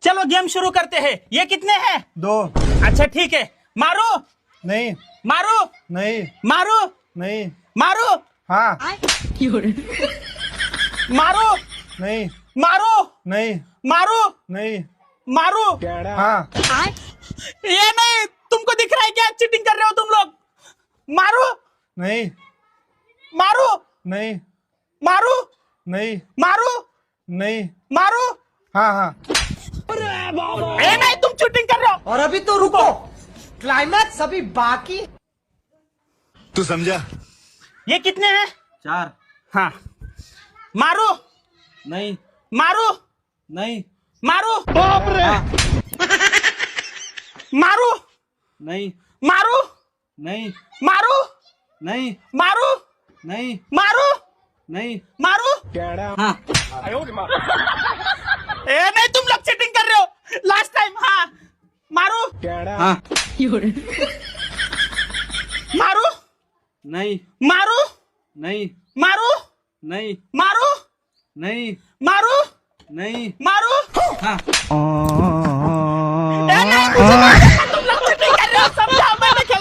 चलो गेम शुरू करते हैं। ये कितने हैं? 2 अच्छा ठीक है। मारो नहीं मारो नहीं मारो नहीं मारो हाँ मारो नहीं मारो नहीं मारो नहीं मारो। हाँ ये नहीं, तुमको दिख रहा है क्या चीटिंग कर रहे हो तुम लोग? मारो नहीं मारो नहीं मारो नहीं मारो नहीं मारो। हाँ हाँ ये नहीं, तुम चीटिंग कर रहे हो। और अभी तो रुको, क्लाइमैक्स अभी बाकी। तू समझा? ये कितने हैं? 4 हाँ मारो नहीं मारो नहीं मारो मारो नहीं मारो नहीं मारो नहीं मारो नहीं मारो नहीं मारो। हाँ ए नहीं, तुम लोग चीटिंग कर रहे हो। Last time. हाँ मारो हाँ मारो नहीं मारो नहीं मारो नहीं मारो नहीं मारो नहीं मारो। हाँ